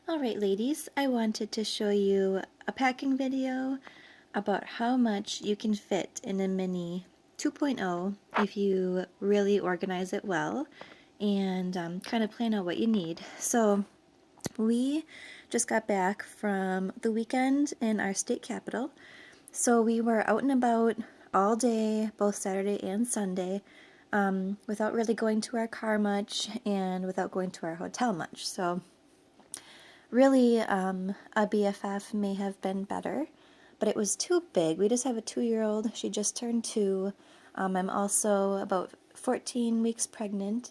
Alright ladies, I wanted to show you a packing video about how much you can fit in a Mini 2.0 if you really organize it well and kind of plan out what you need. So we just got back from the weekend in our state capital. So we were out and about all day, both Saturday and Sunday, without really going to our car much and without going to our hotel much. So really, a BFF may have been better, but it was too big. We just have a 2-year-old. She just turned 2. I'm also about 14 weeks pregnant,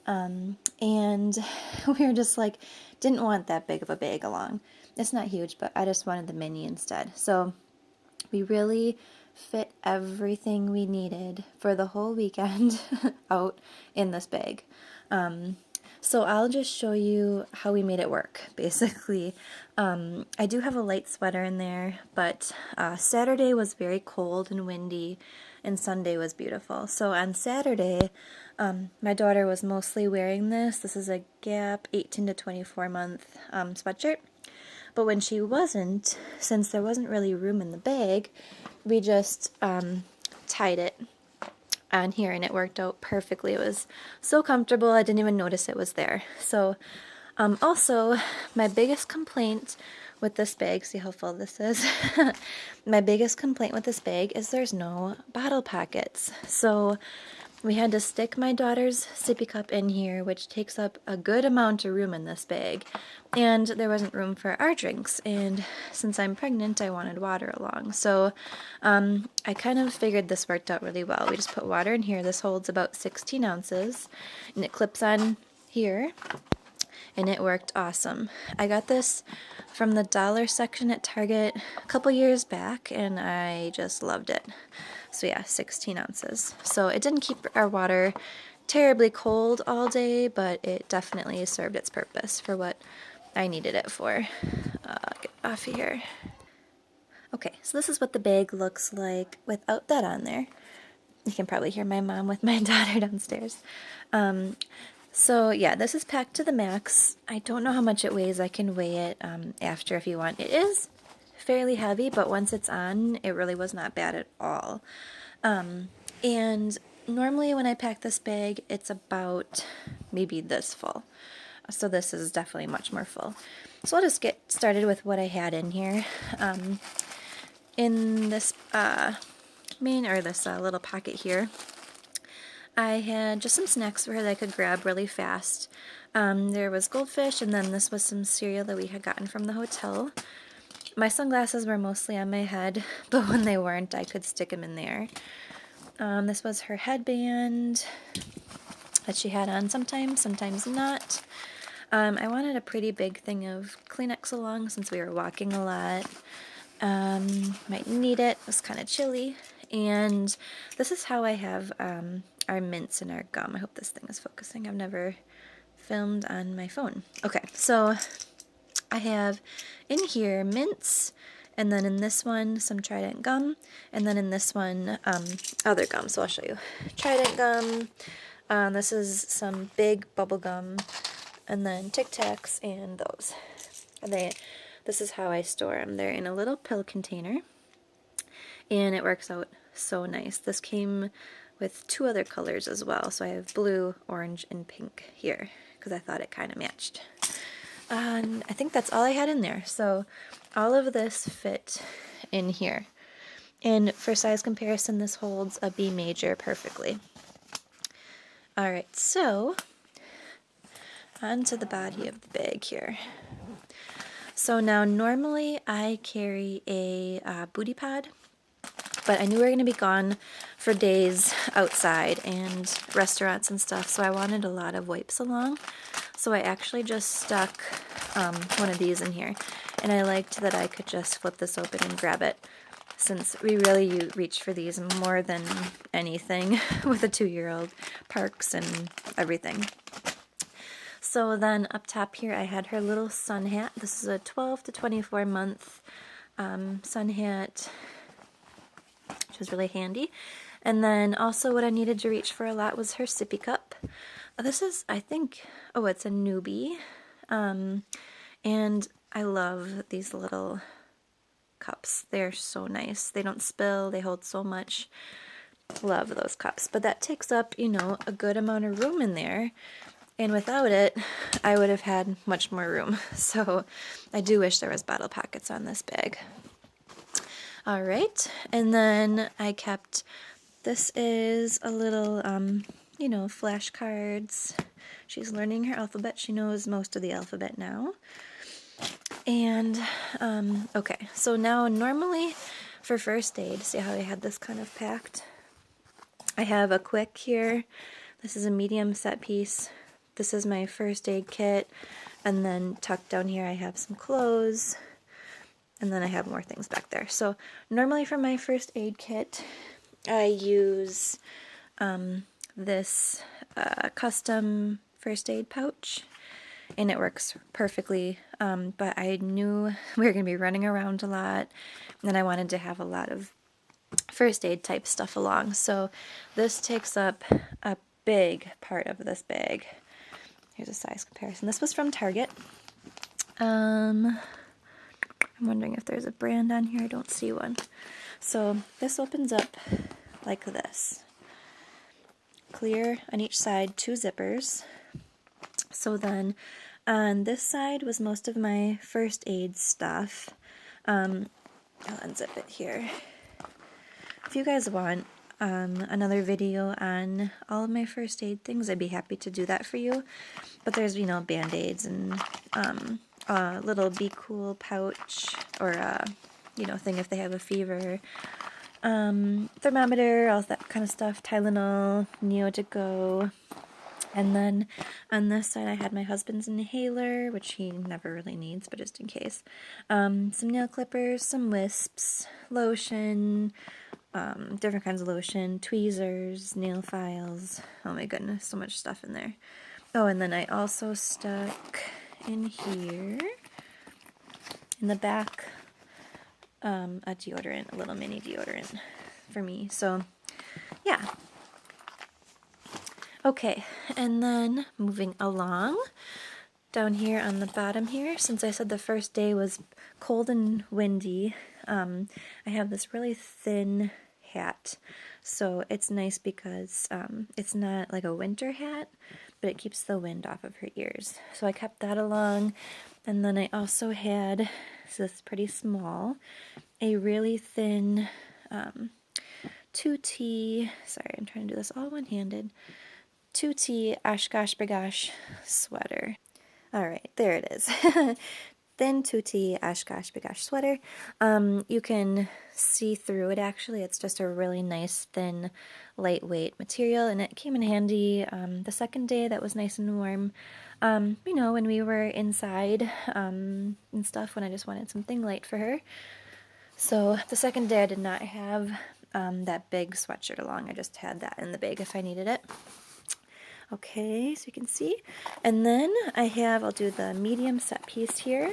and we were just like, didn't want that big of a bag along. It's not huge, but I just wanted the mini instead. So we really fit everything we needed for the whole weekend out in this bag. So I'll just show you how we made it work, basically. I do have a light sweater in there, but Saturday was very cold and windy, and Sunday was beautiful. So on Saturday, my daughter was mostly wearing this. This is a Gap 18 to 24 month sweatshirt. But when she wasn't, since there wasn't really room in the bag, we just tied it on here and it worked out perfectly. It was so comfortable I didn't even notice it was there. So also my biggest complaint with this bag, see how full this is? My biggest complaint with this bag is there's no bottle pockets. So we had to stick my daughter's sippy cup in here, which takes up a good amount of room in this bag, and there wasn't room for our drinks, and since I'm pregnant I wanted water along, so I kind of figured this worked out really well. We just put water in here. This holds about 16 ounces and it clips on here, and it worked awesome. I got this from the dollar section at Target a couple years back and I just loved it. So yeah, 16 ounces. So it didn't keep our water terribly cold all day, but it definitely served its purpose for what I needed it for. Get off of here. Okay, so this is what the bag looks like without that on there. You can probably hear my mom with my daughter downstairs. So yeah, this is packed to the max. I don't know how much it weighs. I can weigh it after if you want. It is fairly heavy, but once it's on, it really was not bad at all. And normally when I pack this bag, it's about maybe this full. So this is definitely much more full. So I'll just get started with what I had in here. In this little pocket here, I had just some snacks for her that I could grab really fast. There was goldfish, and then this was some cereal that we had gotten from the hotel. My sunglasses were mostly on my head, but when they weren't, I could stick them in there. This was her headband that she had on sometimes, sometimes not. I wanted a pretty big thing of Kleenex along since we were walking a lot. Might need it. It was kind of chilly. And this is how I have our mints and our gum. I hope this thing is focusing. I've never filmed on my phone. Okay, so I have in here mints, and then in this one some Trident gum, and then in this one other gum. So I'll show you. Trident gum, this is some big bubble gum, and then Tic Tacs and those. This is how I store them. They're in a little pill container, and it works out so nice. This came with 2 other colors as well, so I have blue, orange, and pink here because I thought it kind of matched. And I think that's all I had in there. So all of this fit in here. And for size comparison, this holds a B major perfectly. Alright, so onto the body of the bag here. So now normally I carry a booty pod, but I knew we were going to be gone for days outside and restaurants and stuff, so I wanted a lot of wipes along. So I actually just stuck one of these in here, and I liked that I could just flip this open and grab it, since we really reach for these more than anything with a 2-year-old, parks and everything. So then up top here I had her little sun hat. This is a 12 to 24 month sun hat, which was really handy. And then also what I needed to reach for a lot was her sippy cup. This is, I think, oh, it's a newbie. And I love these little cups. They're so nice. They don't spill, they hold so much. Love those cups. But that takes up, you know, a good amount of room in there. And without it, I would have had much more room. So I do wish there was bottle pockets on this bag. All right, and then I kept, this is a little, you know, flashcards. She's learning her alphabet. She knows most of the alphabet now. And, okay, so now normally for first aid, see how I had this kind of packed? I have a quick here. This is a medium set piece. This is my first aid kit. And then tucked down here I have some clothes. And then I have more things back there. So normally for my first aid kit, I use this custom first aid pouch. And it works perfectly, but I knew we were going to be running around a lot, and I wanted to have a lot of first aid type stuff along. So this takes up a big part of this bag. Here's a size comparison. This was from Target. I'm wondering if there's a brand on here. I don't see one. So this opens up like this. Clear on each side, 2 zippers. So then on this side was most of my first aid stuff. I'll unzip it here. If you guys want another video on all of my first aid things, I'd be happy to do that for you. But there's, you know, band-aids and a little Be Cool pouch, or you know, thing if they have a fever. Thermometer, all that kind of stuff. Tylenol, Neo to go. And then on this side I had my husband's inhaler, which he never really needs, but just in case. Some nail clippers, some wisps, lotion, different kinds of lotion, tweezers, nail files. Oh my goodness, so much stuff in there. Oh, and then I also stuck in here, in the back, a deodorant, a little mini deodorant for me. So, yeah. Okay, and then moving along, down here on the bottom here, since I said the first day was cold and windy, I have this really thin hat. So it's nice because it's not like a winter hat, but it keeps the wind off of her ears. So I kept that along, and then I also had, so this is pretty small, a really thin 2T, sorry, I'm trying to do this all one-handed, 2T Oshkosh Bagosh sweater. Alright, there it is. Thin 2T Oshkosh Bagosh sweater. You can see through it actually. It's just a really nice, thin, lightweight material, and it came in handy the second day that was nice and warm. You know, when we were inside and stuff, when I just wanted something light for her. So the second day I did not have that big sweatshirt along. I just had that in the bag if I needed it. Okay, so you can see. And then I have, I'll do the medium set piece here.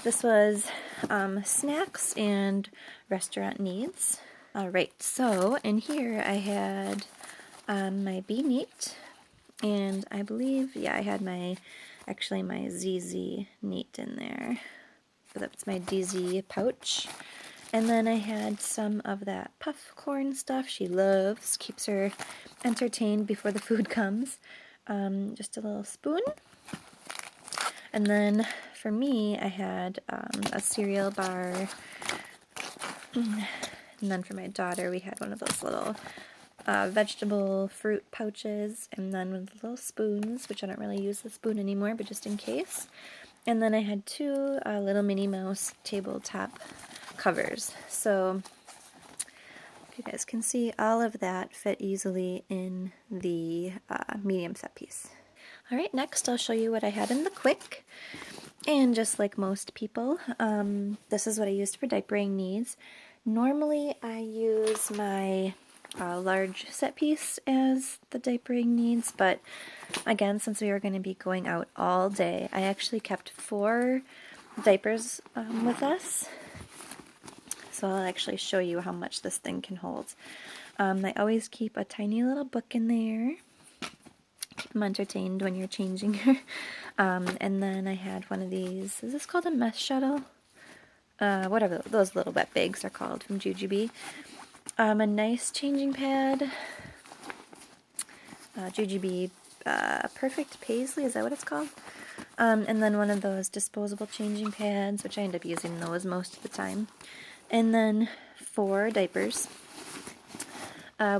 This was snacks and restaurant needs. Alright, so in here I had my Be Neat, and I believe, yeah, I had actually my ZZ Neat in there. But that's my DZ pouch. And then I had some of that puff corn stuff she loves, keeps her entertained before the food comes. Just a little spoon. And then for me, I had a cereal bar. And then for my daughter, we had one of those little vegetable fruit pouches. And then with little spoons, which I don't really use the spoon anymore, but just in case. And then I had 2 little Minnie Mouse tabletop covers. So you guys can see all of that fit easily in the medium set piece. Alright, next I'll show you what I had in the quick. And just like most people, this is what I used for diapering needs. Normally I use my large set piece as the diapering needs, but again, since we were going to be going out all day, I actually kept 4 diapers with us. So I'll actually show you how much this thing can hold. I always keep a tiny little book in there. keep them entertained when you're changing her. And then I had one of these, is this called a mess shuttle? Whatever those little wet bags are called from Jujubee. A nice changing pad, Jujubee Perfect Paisley, is that what it's called? And then one of those disposable changing pads, which I end up using those most of the time. And then 4 diapers.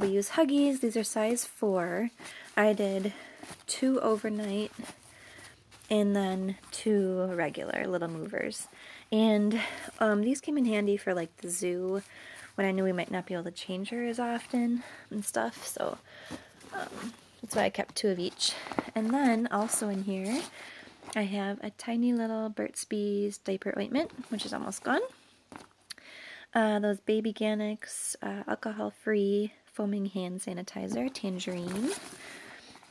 We use Huggies. These are size 4. I did 2 overnight and then 2 regular little movers. And these came in handy for like the zoo when I knew we might not be able to change her as often and stuff. So that's why I kept 2 of each. And then also in here, I have a tiny little Burt's Bees diaper ointment, which is almost gone. Those Baby Organics alcohol-free foaming hand sanitizer, Tangerine,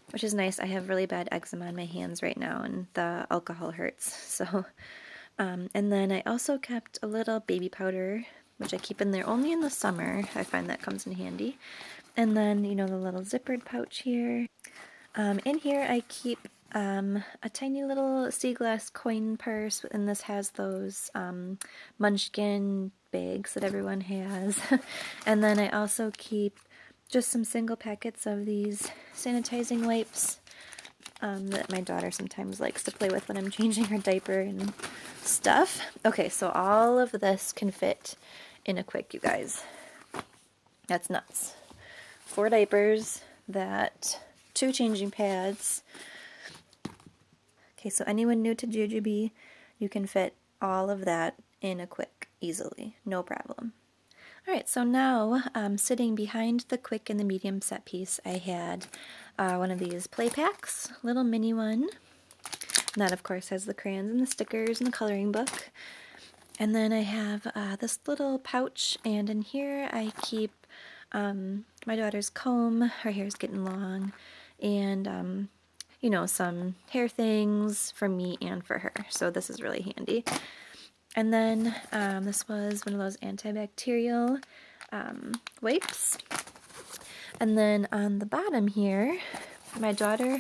which is nice. I have really bad eczema on my hands right now, and the alcohol hurts. So, and then I also kept a little baby powder, which I keep in there only in the summer. I find that comes in handy. And then, you know, the little zippered pouch here. In here I keep a tiny little sea glass coin purse, and this has those munchkin bags that everyone has. And then I also keep just some single packets of these sanitizing wipes that my daughter sometimes likes to play with when I'm changing her diaper and stuff. Okay, so all of this can fit in a quick, you guys. That's nuts. 4 diapers, 2 changing pads. Okay, so anyone new to Jujubee, you can fit all of that in a quick, easily, no problem. Alright, so now sitting behind the quick and the medium set piece, I had one of these play packs, little mini one. And that, of course, has the crayons and the stickers and the coloring book. And then I have this little pouch, and in here I keep my daughter's comb. Her hair's getting long, and you know, some hair things for me and for her. So this is really handy. And then this was one of those antibacterial wipes. And then on the bottom here, my daughter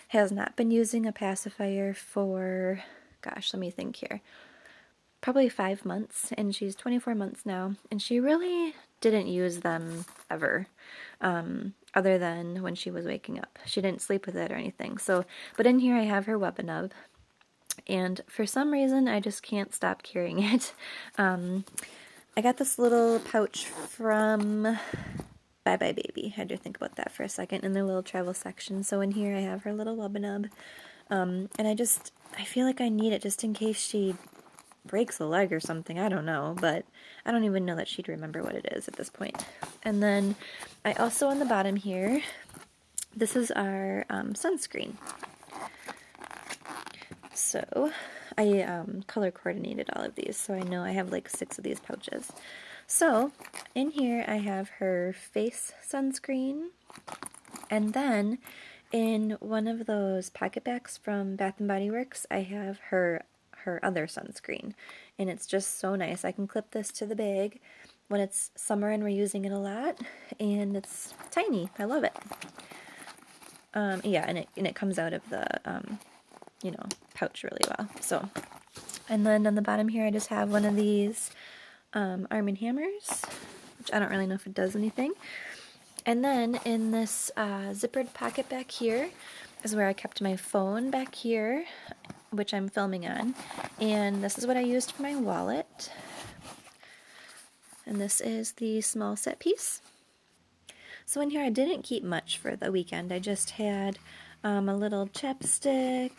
has not been using a pacifier for, gosh, let me think here, probably 5 months, and she's 24 months now, and she really didn't use them ever, other than when she was waking up. She didn't sleep with it or anything. So, but in here I have her Webanub, and for some reason I just can't stop carrying it. I got this little pouch from Bye Bye Baby. I had to think about that for a second in their little travel section. So in here I have her little Webanub, and I feel like I need it just in case she breaks a leg or something. I don't know, but I don't even know that she'd remember what it is at this point. And then I also on the bottom here, this is our sunscreen. So I color coordinated all of these, so I know I have like 6 of these pouches. So in here I have her face sunscreen, and then in one of those pocket bags from Bath & Body Works, I have her other sunscreen, and it's just so nice. I can clip this to the bag when it's summer and we're using it a lot, and it's tiny. I love it. Yeah, and it comes out of the you know, pouch really well. So, and then on the bottom here I just have one of these Arm & Hammers, which I don't really know if it does anything. And then in this zippered pocket back here is where I kept my phone back here, which I'm filming on. And this is what I used for my wallet. And this is the small set piece. So in here I didn't keep much for the weekend. I just had a little chapstick,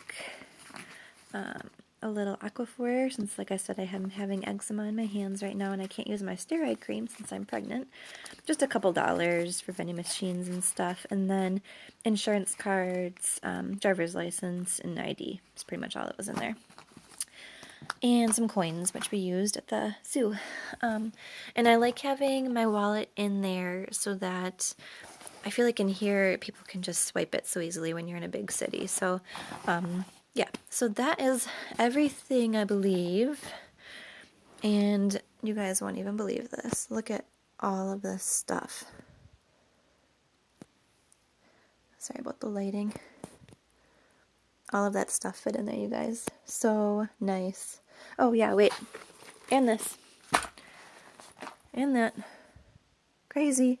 a little Aquaphor, since like I said I am having eczema in my hands right now and I can't use my steroid cream since I'm pregnant. Just a couple dollars for vending machines and stuff, and then insurance cards, driver's license, and ID. That's pretty much all that was in there. And some coins, which we used at the zoo. And I like having my wallet in there so that I feel like in here people can just swipe it so easily when you're in a big city. So yeah, so that is everything, I believe. And you guys won't even believe this. Look at all of this stuff. Sorry about the lighting. all of that stuff fit in there, you guys. So nice. Oh yeah, wait. And this. And that. Crazy.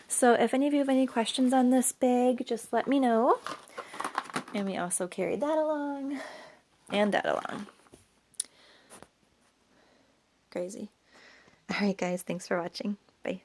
So if any of you have any questions on this bag, just let me know. And we also carried that along. And that along. Crazy. Alright guys, thanks for watching. Bye.